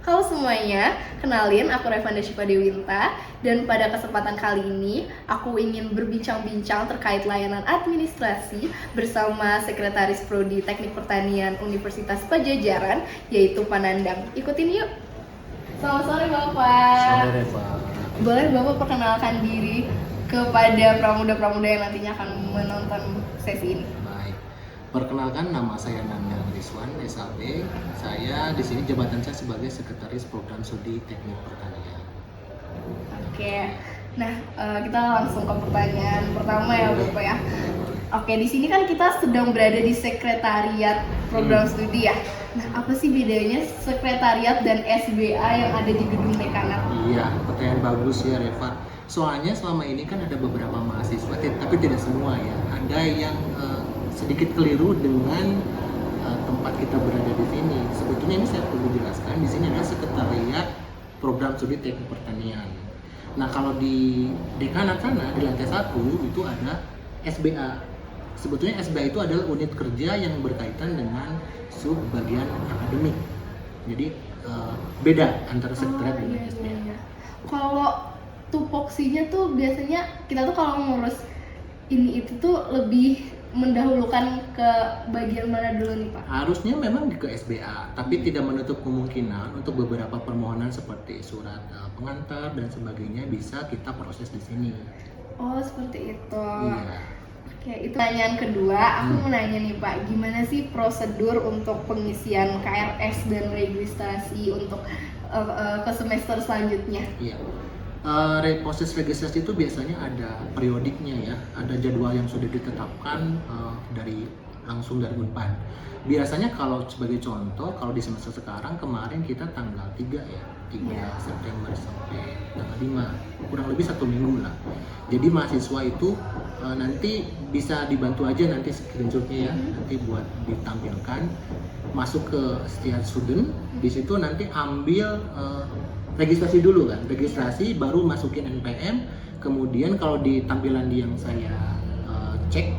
Halo semuanya, kenalin aku Revanda Syifa Dewinta. Dan pada kesempatan kali ini aku ingin berbincang-bincang terkait layanan administrasi bersama Sekretaris Prodi Teknik Pertanian Universitas Pajajaran, yaitu Pak Nandang. Ikutin yuk. Selamat sore Bapak. Sore Reva. Boleh Bapak perkenalkan diri kepada pramuda-pramuda yang nantinya akan menonton sesi ini? Baik. Perkenalkan, nama saya Nandang Rizwan, SAB. Saya di sini jabatan saya sebagai Sekretaris Program Studi Teknik Pertanian. Oke. Nah, kita langsung ke pertanyaan pertama ya Bapak ya. Oke, di sini kan kita sedang berada di sekretariat program studi ya. Nah, apa sih bedanya sekretariat dan SBA yang ada di gedung dekanat? Iya, pertanyaan bagus ya Reva. Soalnya selama ini kan ada beberapa mahasiswa, tapi tidak semua ya. Ada yang sedikit keliru dengan tempat kita berada di sini. Sebetulnya ini saya perlu jelaskan, di sini adalah sekretariat program studi teknik pertanian. Nah, kalau di dekanat sana di lantai 1 itu ada SBA. Sebetulnya SBA itu adalah unit kerja yang berkaitan dengan sub bagian akademik. Jadi beda antara sekretariat dengan SBA. Iya. Kalau tupoksinya tuh biasanya kita tuh kalau ngurus ini itu tuh lebih mendahulukan ke bagian mana dulu nih Pak? Harusnya memang ke SBA, tapi tidak menutup kemungkinan untuk beberapa permohonan seperti surat pengantar dan sebagainya bisa kita proses di sini. Oh, seperti itu. Iya. Oke, itu pertanyaan kedua. Aku mau nanya nih Pak, gimana sih prosedur untuk pengisian KRS dan registrasi untuk ke semester selanjutnya? Iya. Proses registrasi itu biasanya ada periodiknya ya, ada jadwal yang sudah ditetapkan langsung dari Unpad. Biasanya kalau sebagai contoh, kalau di semester sekarang kemarin kita tanggal 3 ya, 3 September sampai tanggal 5, kurang lebih 1 minggu lah. Jadi mahasiswa itu nanti bisa dibantu aja nanti screenshotnya ya, nanti buat ditampilkan, masuk ke setiap student, di situ nanti ambil registrasi dulu kan, registrasi baru masukin NPM, kemudian kalau di tampilan yang saya cek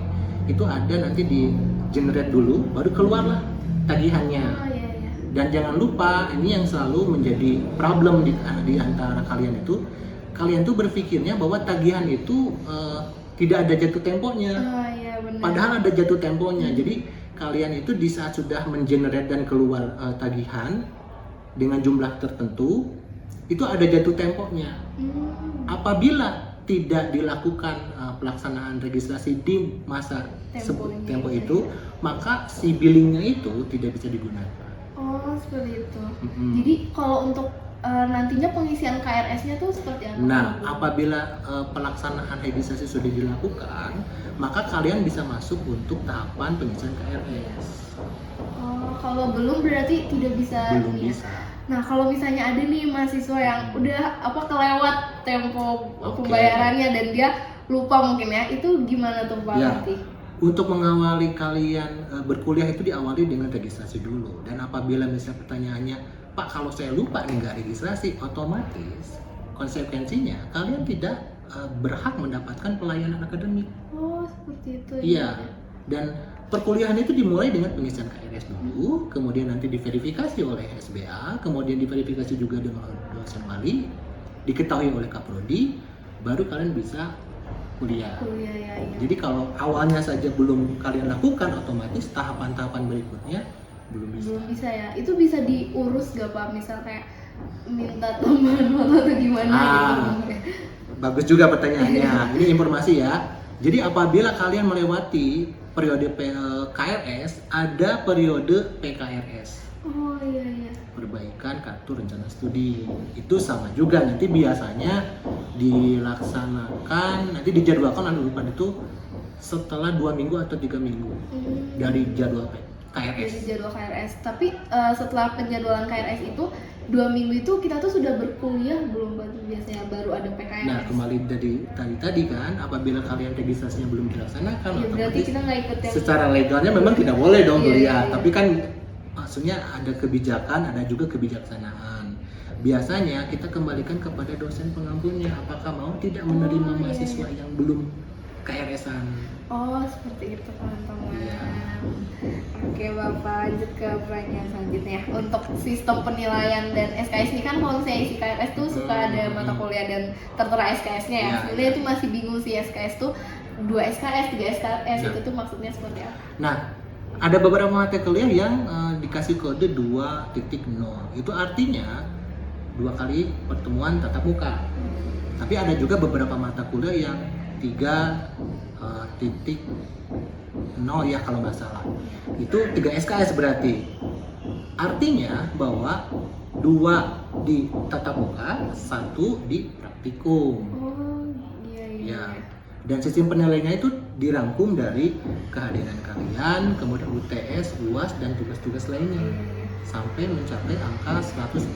itu ada nanti di generate dulu, baru keluarlah tagihannya. Dan jangan lupa, ini yang selalu menjadi problem di antara kalian itu, kalian tuh berpikirnya bahwa tagihan itu tidak ada jatuh temponya. Padahal ada jatuh temponya. Jadi kalian itu di saat sudah mengenerate dan keluar tagihan dengan jumlah tertentu, itu ada jatuh temponya. Apabila tidak dilakukan pelaksanaan registrasi di masa tempo itu, maka si billingnya itu tidak bisa digunakan. Oh, seperti itu. Jadi kalau untuk nantinya pengisian KRS-nya tuh seperti apa? Nah, apabila pelaksanaan registrasi sudah dilakukan, maka kalian bisa masuk untuk tahapan pengisian KRS. Oh, kalau belum berarti tidak bisa. Belum bisa. Nah, kalau misalnya ada nih mahasiswa yang udah kelewat tempo pembayarannya dan dia lupa mungkin ya, itu gimana tuh Pak nanti? Untuk mengawali kalian berkuliah itu diawali dengan registrasi dulu. Dan apabila misalnya pertanyaannya, Pak kalau saya lupa nih nggak registrasi, otomatis konsekuensinya kalian tidak berhak mendapatkan pelayanan akademik. Oh, seperti itu. Iya. Dan perkuliahan itu dimulai dengan pengisian KRS dulu, kemudian nanti diverifikasi oleh SBA, kemudian diverifikasi juga dengan dosen wali, diketahui oleh Kaprodi, baru kalian bisa kuliah. Ya. Jadi kalau awalnya saja belum kalian lakukan, otomatis tahapan-tahapan berikutnya belum bisa. Belum bisa ya. Itu bisa diurus gak Pak? Misal kayak minta tambahan atau gimana gitu. Bagus juga pertanyaannya. Ini informasi ya. Jadi apabila kalian melewati periode KRS, ada periode PKRS. Oh iya. Perbaikan kartu rencana studi. Itu sama juga, nanti biasanya dilaksanakan, nanti dijadwalkan oleh Unpad itu setelah 2 minggu atau 3 minggu dari jadwal KRS. Dari jadwal KRS. Tapi setelah penjadwalan KRS itu 2 minggu itu kita tuh sudah berkuliah belum biasanya baru ada PKRS. Nah, kembali dari tadi kan, apabila kalian registrasinya belum dilaksanakan, ya, berarti kita nggak ikut yang secara legalnya memang tidak boleh dong kuliah. Tapi kan maksudnya ada kebijakan, ada juga kebijaksanaan. Biasanya kita kembalikan kepada dosen pengampunnya, apakah mau tidak menerima mahasiswa yang belum KRS-an. Oh, seperti itu teman-teman. Iya. Oke Bapak, lanjut ke pertanyaan selanjutnya. Untuk sistem penilaian dan SKS ini kan kalau misalnya isi KRS tuh suka ada mata kuliah dan tertera SKS-nya ya. Iya, Sebenarnya iya. itu masih bingung sih SKS tuh 2 SKS, 3 SKS Nah. itu tuh maksudnya seperti apa? Nah, ada beberapa mata kuliah yang dikasih kode 2.0. Itu artinya 2 kali pertemuan tatap muka. Tapi ada juga beberapa mata kuliah yang 3.0 ya kalau nggak salah. Itu 3 SKS berarti. Artinya bahwa 2 di tatap muka, 1 di praktikum. Oh, iya iya. Ya. Dan sistem penilaiannya itu dirangkum dari kehadiran kalian, kemudian UTS, UAS, dan tugas-tugas lainnya sampai mencapai angka 100%.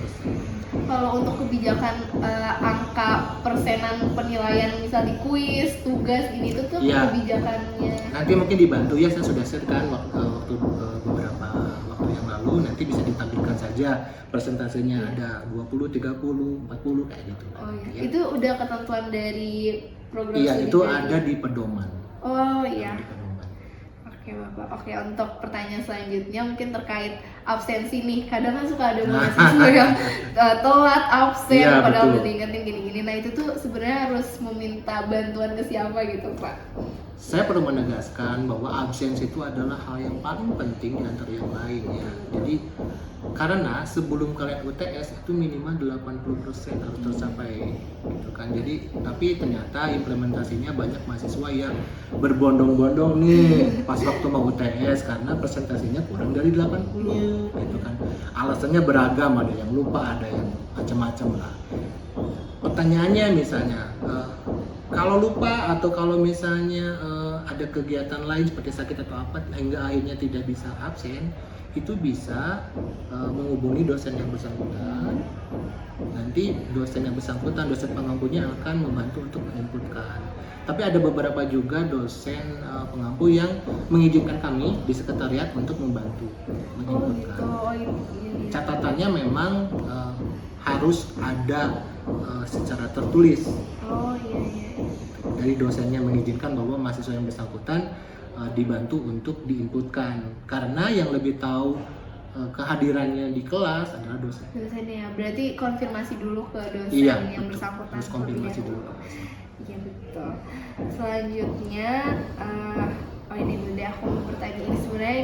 Kalau untuk kebijakan angka persenan penilaian misal di kuis, tugas ini tuh Iya. kebijakannya. Nanti mungkin dibantu ya, saya sudah share kan waktu beberapa waktu yang lalu, nanti bisa ditampilkan saja persentasenya ada 20, 30, 40 kayak gitu. Oh iya. Ya. Itu udah ketentuan dari program Iya, studi itu tadi? ada di pedoman. Oh iya. Di pedoman. Oke Bapak. Oke, untuk pertanyaan selanjutnya mungkin terkait absensi nih. Kadang kan suka ada mahasiswa yang telat absen Iya, padahal betul. udah diingetin gini-gini. Nah, itu tuh sebenarnya harus meminta bantuan ke siapa gitu, Pak? Saya perlu menegaskan bahwa absensi itu adalah hal yang paling penting di antara yang lain ya. Jadi karena sebelum kalian UTS itu minimal 80% harus tercapai gitu kan. Jadi tapi ternyata implementasinya banyak mahasiswa yang berbondong-bondong nih pas waktu mau UTS karena presentasinya kurang dari 80 gitu kan. Alasannya beragam, ada yang lupa, ada yang macam-macam lah. Pertanyaannya misalnya kalau lupa atau kalau misalnya ada kegiatan lain seperti sakit atau apa hingga akhirnya tidak bisa absen, itu bisa menghubungi dosen yang bersangkutan. Nanti dosen yang bersangkutan, dosen pengampunya akan membantu untuk menginputkan. Tapi ada beberapa juga dosen pengampu yang mengizinkan kami di sekretariat untuk membantu Oh menginputkan. gitu. Oh iya. Iya. Catatannya memang harus ada secara tertulis Oh iya iya. dari dosennya mengizinkan bahwa mahasiswa yang bersangkutan dibantu untuk diinputkan, karena yang lebih tahu kehadirannya di kelas adalah dosen. Dosennya berarti konfirmasi dulu ke dosen Iya, yang betul. bersangkutan. Harus konfirmasi terlebih dulu. dahulu. Iya betul. Selanjutnya, oh ini dulu deh aku mau bertanya ini sebenarnya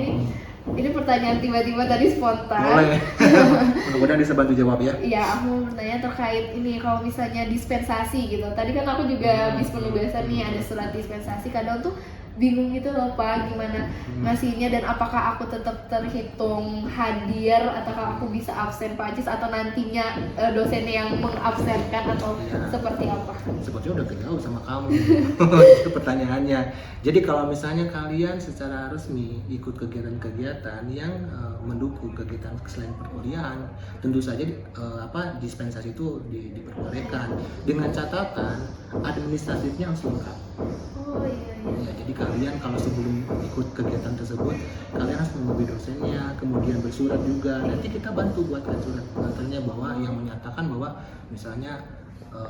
ini pertanyaan tiba-tiba tadi spontan. Boleh. Mudah-mudahan bisa bantu jawab ya. Iya, aku mau bertanya terkait ini kalau misalnya dispensasi gitu. Tadi kan aku juga habis penugasan nih ada surat dispensasi. Kadang tuh bingung gitu loh Pak, gimana ngasihnya dan apakah aku tetap terhitung hadir ataukah aku bisa absen Pak Ajis atau nantinya dosennya yang mengabsenkan atau Iya. seperti apa? Sebetulnya udah kenal sama kamu. Itu pertanyaannya. Jadi kalau misalnya kalian secara resmi ikut kegiatan-kegiatan yang mendukung kegiatan selain perkuliahan, tentu saja dispensasi itu diperbolehkan dengan catatan administratifnya harus lengkap. Oh iya iya. Ya, jadi kalian kalau sebelum ikut kegiatan tersebut, kalian harus menghubungi dosennya, kemudian bersurat juga. Nanti kita bantu buatkan surat pengantarnya bahwa yang menyatakan bahwa misalnya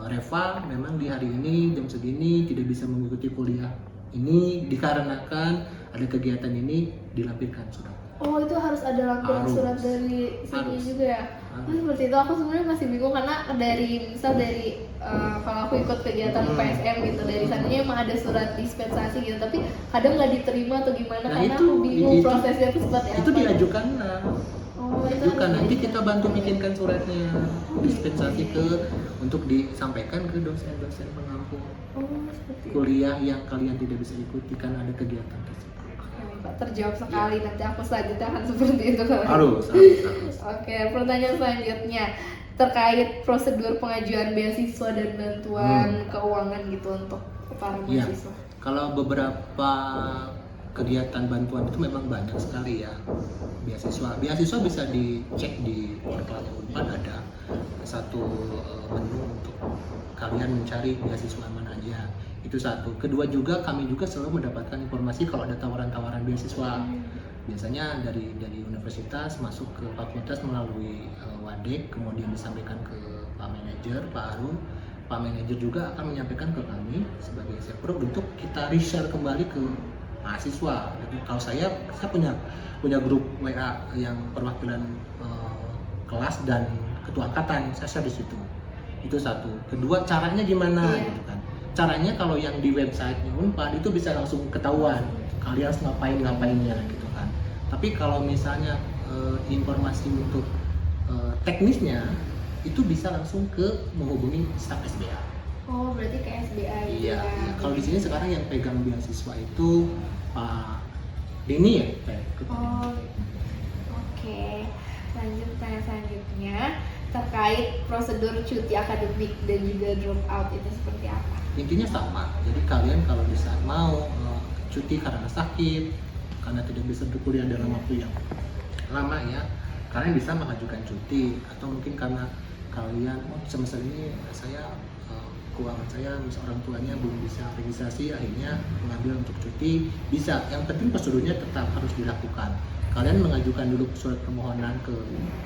Reva memang di hari ini jam segini tidak bisa mengikuti kuliah ini dikarenakan ada kegiatan ini, dilampirkan surat. Oh itu harus ada lampiran Harus. surat dari sini Harus. juga ya? Harus. Seperti itu aku sebenarnya masih bingung karena dari kalau aku ikut kegiatan PSM gitu dari sananya emang ada surat dispensasi gitu tapi kadang nggak diterima atau gimana Nah, karena itu- aku bingung itu- prosesnya itu seperti apa. Itu diajukan Oh, itu diajukan harus nanti diajukan. kita bantu bikinkan suratnya dispensasi untuk disampaikan ke dosen-dosen pengampu Oh seperti itu. kuliah yang kalian tidak bisa ikuti karena ada kegiatan tersebut. Oke, Pak, terjawab sekali nanti aku selanjutnya akan seperti itu kalau Harus. Oke, pertanyaan selanjutnya terkait prosedur pengajuan beasiswa dan bantuan keuangan gitu untuk para Iya. mahasiswa. Kalau beberapa kegiatan bantuan itu memang banyak sekali ya. Beasiswa bisa dicek di portal Unpad, ada satu menu untuk kalian mencari beasiswa mana aja. Itu satu. Kedua juga kami juga selalu mendapatkan informasi kalau ada tawaran-tawaran beasiswa. Biasanya dari universitas masuk ke fakultas melalui Wadek, kemudian disampaikan ke Pak Manajer, Pak Arum. Pak Manajer juga akan menyampaikan ke kami sebagai Sekpro untuk kita reshare kembali ke mahasiswa. Jadi kalau saya punya grup WA yang perwakilan kelas dan ketua angkatan, saya share di situ. Itu satu. Kedua, caranya gimana gitu kan. Caranya kalau yang di website-nya Unpad itu bisa langsung ketahuan kalian harus ngapainnya gitu kan. Tapi kalau misalnya informasi untuk teknisnya itu bisa langsung ke menghubungi staf SBA. Oh, berarti ke SBA gitu Iya, ya. iya. Kalau di sini sekarang yang pegang beasiswa itu Pak Denny ya, Oh, oke. Lanjut tanya selanjutnya terkait prosedur cuti akademik dan juga drop out itu seperti apa? Intinya sama. Jadi kalian kalau di saat mau cuti karena sakit, karena tidak bisa berkuliah dalam waktu yang lama ya, kalian bisa mengajukan cuti. Atau mungkin karena kalian semester ini saya keuangan saya, misalnya orang tuanya belum bisa registrasi, akhirnya mengambil untuk cuti, bisa. Yang penting prosedurnya tetap harus dilakukan. Kalian mengajukan dulu surat permohonan ke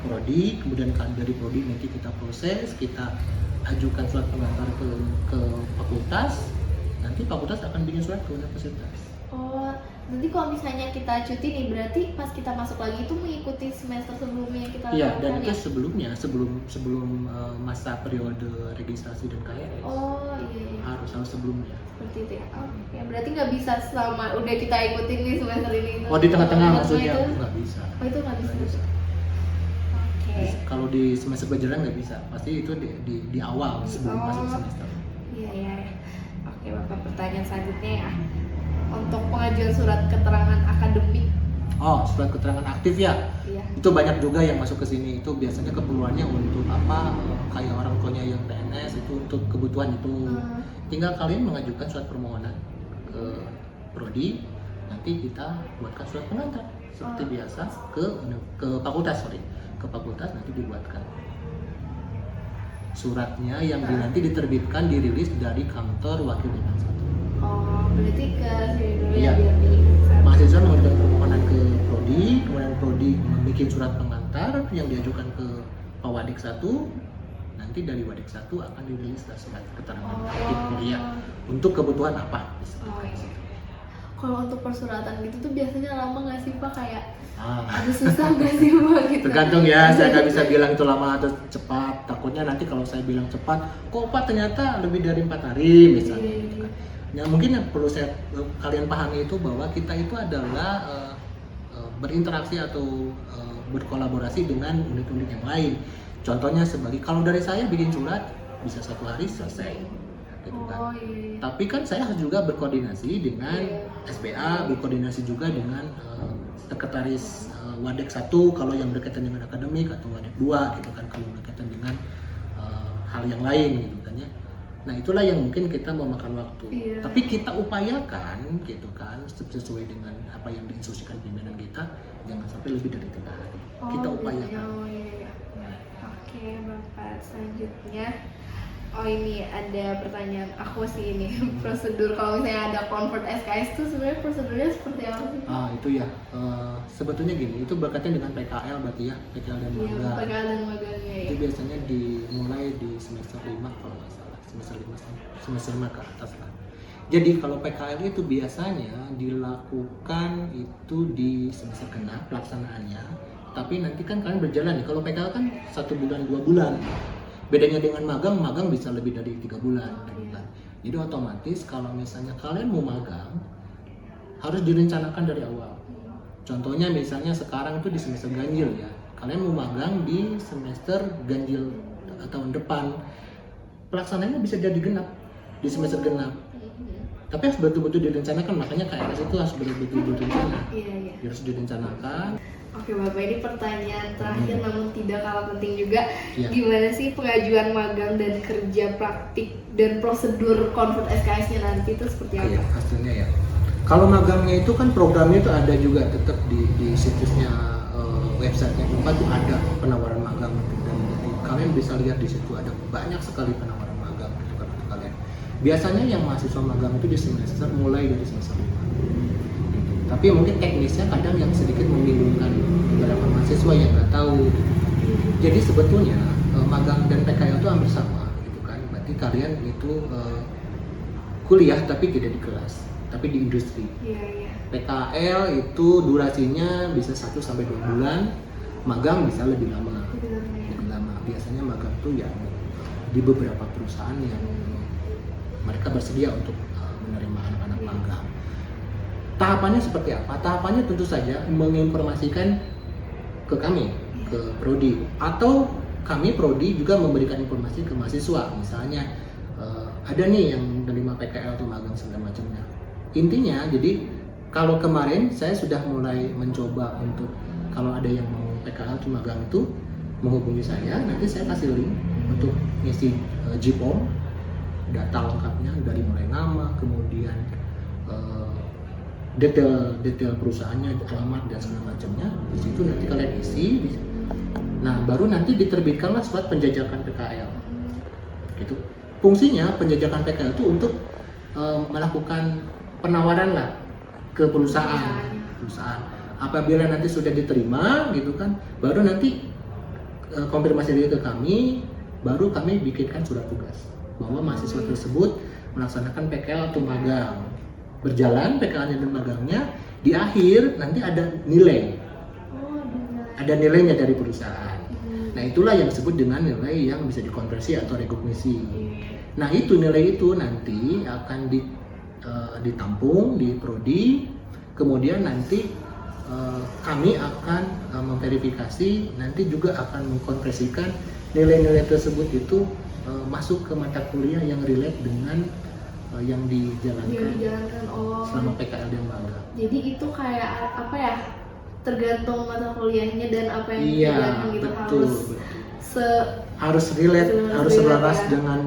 prodi, kemudian dari prodi nanti kita proses, kita ajukan surat pengantar ke fakultas, nanti fakultas akan bikin surat ke universitas. Oh, nanti kalau misalnya kita cuti nih, berarti pas kita masuk lagi itu mengikuti semester sebelumnya yang kita Iya, lakukan dan ya? itu sebelum masa periode registrasi dan KRS. Oh iya, Harus sebelumnya. seperti itu ya. Oh, ya berarti nggak bisa selama udah kita ikutin nih semester ini. Oh, di tengah-tengah Semester maksudnya itu? nggak bisa. Oh, itu nggak bisa. Nggak bisa. Oke. Kalau di semester berjalan nggak bisa, pasti itu di awal sebelum masuk semester. Iya iya. Oke, Bapak, pertanyaan selanjutnya ya. Untuk pengajuan surat keterangan akademik. Oh, surat keterangan aktif ya. Iya. Itu banyak juga yang masuk ke sini. Itu biasanya keperluannya untuk apa? Kayak orang tuanya yang PNS itu untuk kebutuhan itu. Tinggal kalian mengajukan surat permohonan ke prodi, nanti kita buatkan surat pengantar seperti biasa ke fakultas, ke fakultas nanti dibuatkan suratnya yang nanti diterbitkan, dirilis dari kantor wakil dekan 1. Oh, berarti ke sini dulu Iya. ya biar di. Mahasiswa mengajukan permohonan ke prodi, kemudian prodi membuat surat pengantar yang diajukan ke Pak Wadik 1. Nanti dari Wadik 1 akan dirilis surat keterangan aktif kuliah untuk kebutuhan apa. Oh, iya. Kalau untuk persuratan gitu tuh biasanya lama nggak sih Pak? Kayak Ah. ada susah nggak sih Pak gitu? Tergantung ya, saya nggak bisa bilang itu lama atau cepat. Takutnya nanti kalau saya bilang cepat, kok Pak ternyata lebih dari 4 hari misalnya. Iya, Gitu iya. kan. Ya mungkin yang perlu kalian pahami itu bahwa kita itu adalah berinteraksi atau berkolaborasi dengan unit-unit yang lain. Contohnya sebagai kalau dari saya bikin surat bisa 1 hari selesai, gitu kan. Oh iya. Tapi kan saya harus juga berkoordinasi dengan Iya. SBA, berkoordinasi juga dengan sekretaris Wadek 1 kalau yang berkaitan dengan akademik, atau Wadek 2 gitu kan kalau berkaitan dengan hal yang lain gitu kan ya. Nah itulah yang mungkin kita memakan waktu. Iya. Tapi kita upayakan gitu kan sesuai dengan apa yang diinstruksikan pimpinan kita, jangan sampai lebih dari 3 hari. Kita gitu. upayakan. Oh iya. Oke, Bapak, selanjutnya. Oh ini ada pertanyaan aku sih ini. Prosedur kalau misalnya ada convert SKS itu sebenarnya prosedurnya seperti apa sih? Itu ya sebetulnya gini, itu berkaitan dengan PKL berarti ya, PKL dan Iya, magang. PKL dan magangnya ya. Itu biasanya dimulai di semester 5 kalau nggak salah, semester 5 ke atas lah. Jadi kalau PKL itu biasanya dilakukan itu di semester genap pelaksanaannya, tapi nanti kan kalian berjalan nih. Kalau PKL kan 1 bulan 2 bulan. Bedanya dengan magang bisa lebih dari 3 bulan gitu kan. Jadi otomatis kalau misalnya kalian mau magang harus direncanakan dari awal. Contohnya misalnya sekarang itu di semester ganjil ya, kalian mau magang di semester ganjil tahun depan, pelaksanaannya bisa jadi genap di semester genap. Tapi harus betul-betul direncanakan, makanya KRS itu harus betul-betul berencana. Iya. Harus direncanakan. Oke Bapak, ini pertanyaan terakhir namun tidak kalah penting juga. Iya. Gimana sih pengajuan magang dan kerja praktik dan prosedur convert SKS-nya nanti itu seperti apa? Iya, hasilnya ya. Kalau magangnya itu kan programnya itu ada juga tetap di situsnya websitenya Unpad itu ada penawaran magang gitu. Dan kalian bisa lihat di situ ada banyak sekali penawaran magang gitu kan untuk kalian. Biasanya yang mahasiswa magang itu di semester mulai dari semester 5. Gitu. Tapi mungkin teknisnya kadang yang sedikit membingungkan beberapa mahasiswa yang nggak tahu. Gitu. Jadi sebetulnya magang dan PKL itu hampir sama gitu kan. Berarti kalian itu kuliah tapi tidak di kelas, tapi di industri. Iya. PKL itu durasinya bisa 1 sampai 2 bulan, magang bisa lebih lama. Lebih lama. Biasanya magang tuh ya di beberapa perusahaan yang mereka bersedia untuk menerima anak-anak magang. Tahapannya seperti apa? Tahapannya tentu saja menginformasikan ke kami, ke prodi, atau kami prodi juga memberikan informasi ke mahasiswa. Misalnya ada nih yang menerima PKL atau magang segala macamnya. Intinya, jadi kalau kemarin saya sudah mulai mencoba untuk kalau ada yang mau PKL atau magang itu menghubungi saya, nanti saya kasih link untuk ngisi JPOM, data lengkapnya dari mulai nama, kemudian detail perusahaannya, alamat dan segala macamnya. Di situ nanti kalian isi. Nah, baru nanti diterbitkanlah surat penjajakan PKL. Gitu. Fungsinya penjajakan PKL itu untuk melakukan penawaran lah ke perusahaan. Apabila nanti sudah diterima, gitu kan, baru nanti konfirmasi diri ke kami, baru kami bikinkan surat tugas bahwa mahasiswa tersebut melaksanakan PKL atau magang. Berjalan PKL-nya dan magangnya, di akhir nanti ada nilai. Ada nilainya dari perusahaan. Nah, itulah yang disebut dengan nilai yang bisa dikonversi atau rekognisi. Nah, itu nilai itu nanti akan ditampung di prodi, kemudian nanti kami akan memverifikasi, nanti juga akan mengkonversikan nilai-nilai tersebut itu masuk ke mata kuliah yang relate dengan yang dijalankan selama PKL dan magang. Jadi itu kayak apa ya? Tergantung mata kuliahnya dan apa yang dijalankan gitu. Betul. Harus relate, harus selaras ya, dengan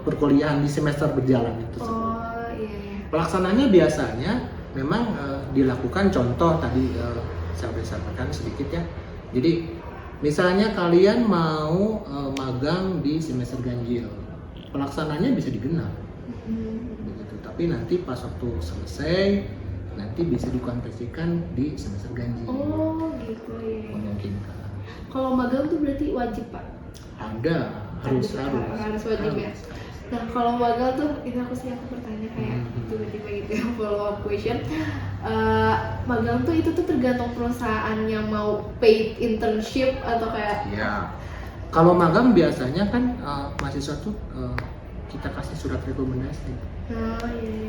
perkuliahan di semester berjalan itu. Iya. Pelaksananya biasanya memang dilakukan, contoh tadi saya sudah sampaikan sedikit ya. Jadi misalnya kalian mau magang di semester ganjil, pelaksananya bisa digenap. Begitu. Tapi nanti pas waktu selesai nanti bisa dikonversikan di semester ganjil. Gitu ya. Memungkinkan. Kalau magang tuh berarti wajib, Pak? Harus wajib ya. Nah, kalau magang tuh ini aku bertanya kayak tiba-tiba gitu ya, follow up question. Magang tuh itu tuh tergantung perusahaan yang mau paid internship atau kayak? Ya. Kalau magang biasanya kan mahasiswa tuh kita kasih surat rekomendasi.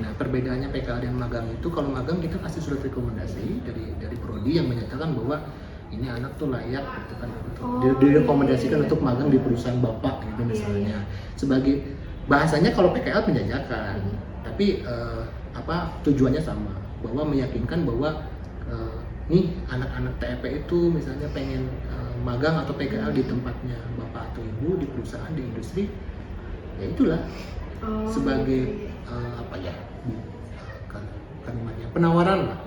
Nah, perbedaannya PKL dan magang itu, kalau magang kita kasih surat rekomendasi dari prodi yang menyatakan bahwa ini anak tuh layak gitu kan, direkomendasikan untuk magang di perusahaan bapak gitu misalnya. Sebagai bahasanya kalau PKL penjajakan, tapi tujuannya sama, bahwa meyakinkan bahwa nih anak-anak TEP itu misalnya pengen magang atau PKL di tempatnya bapak atau ibu di perusahaan, di industri, ya itulah sebagai kalimatnya penawaran lah.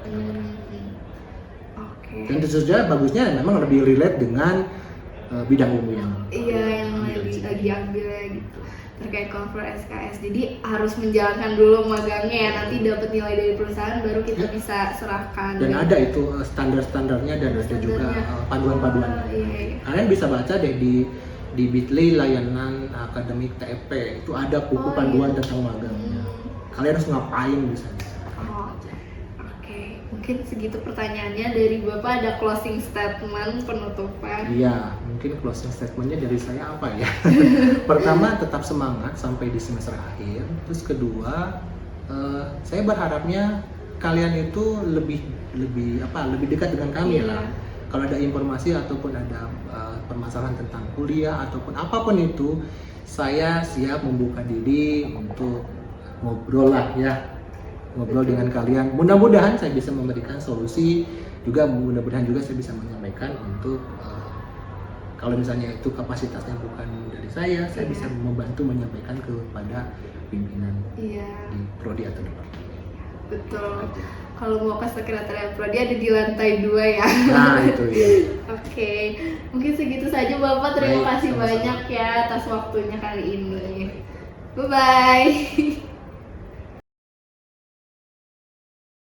Dan tentu saja bagusnya memang lebih relate dengan bidang ilmu yang lagi ambil gitu, terkait confer SKS. Jadi harus menjalankan dulu magangnya ya, nanti dapat nilai dari perusahaan baru kita bisa serahkan. Dan ada itu standar-standarnya dan ada juga panduan-panduannya. Kalian bisa baca deh di Bitly layanan akademik TEP, itu ada buku panduan tentang magangnya. Kalian harus ngapain bisa. Mungkin segitu pertanyaannya dari Bapak. Ada closing statement penutupan? Iya, mungkin closing statementnya dari saya apa ya? Pertama, tetap semangat sampai di semester akhir. Terus kedua, saya berharapnya kalian itu lebih dekat dengan kami lah. Kalau ada informasi ataupun ada permasalahan tentang kuliah ataupun apapun itu, saya siap membuka diri untuk ngobrol lah ya. Ngobrol dengan kalian, mudah-mudahan saya bisa memberikan solusi, juga mudah-mudahan juga saya bisa menyampaikan untuk kalau misalnya itu kapasitasnya bukan dari saya bisa membantu menyampaikan kepada pimpinan di prodi atau departemen. Betul. Kalau mau ke sekretariat prodi ada di lantai 2 ya. Nah itu ya. Oke, mungkin segitu saja Bapak. Terima kasih banyak ya atas waktunya kali ini. Bye bye.